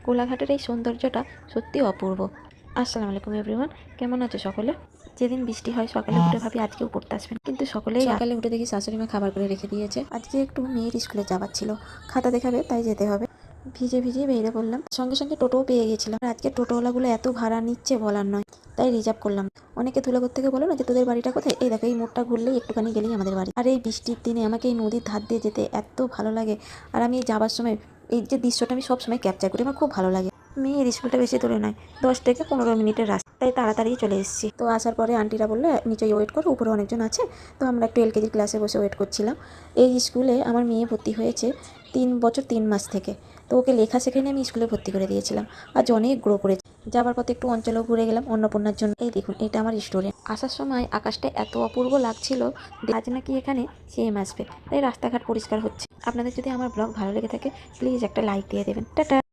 কোলাঘাটের এই সৌন্দর্যটা সত্যি অপূর্ব। আসসালামু আলাইকুম এভরিওয়ান, কেমন আছো সকলে? যেদিন বৃষ্টি হয় সকালে উঠে ভাবি আজকেও পড়তে আসবেন, কিন্তু সকালে উঠে দেখি শাশুড়ি মা খাবার করে রেখে দিয়েছে। আজকে একটু মেয়ের স্কুলে যাওয়ার ছিল, খাতা দেখাবে তাই যেতে হবে। ভিজে ভিজে বেরিয়ে পড়লাম, সঙ্গে সঙ্গে টোটোও পেয়ে গেছিলাম। আজকে টোটোওয়ালাগুলো এত ভাড়া নিচ্ছে বলার নয়, তাই রিজার্ভ করলাম। অনেকে ধুলাগড় থেকে বলো না যে তোদের বাড়িটা কোথায়, এই দেখো এই মোড়টা ঘুরলেই একটুখানি গেলেই আমাদের বাড়ি। আর এই বৃষ্টির দিনে আমাকে এই নদীর ধার দিয়ে যেতে এত ভালো লাগে। আর আমি যাবার সময় এই যে দৃশ্যটা আমি সবসময় ক্যাপচার করি, আমার খুব ভালো লাগে। মেয়ের স্কুলটা বেশি দূরে নয়, 10 থেকে 15 মিনিটের রাস্তা, তাই তাড়াতাড়ি চলে এসেছি। তো আসার পরে আন্টিরা বললো নিচে ওয়েট করো, উপরে অনেকজন আছে। তো আমরা একটু এলকেজির ক্লাসে বসে ওয়েট করছিলাম। এই স্কুলে আমার মেয়ে ভর্তি হয়েছে 3 বছর 3 মাস থেকে। তো ওকে লেখা শেখাইনি, আমি স্কুলে ভর্তি করে দিয়েছিলাম। আজ অনেক গ্রো করেছে। যাবার পথে একটু অঞ্চলেও ঘুরে গেলাম অন্নপূর্ণার জন্য। এই দেখুন, এটা আমার স্টুডেন্ট। আসার সময় আকাশটা এত অপূর্ব লাগছিল, আজ নাকি এখানে সেম আসবে, তাই রাস্তাঘাট পরিষ্কার হচ্ছে। আপনাদের যদি আমার ব্লগ ভালো লেগে থাকে প্লিজ একটা লাইক দিয়ে দেবেন। টাটা।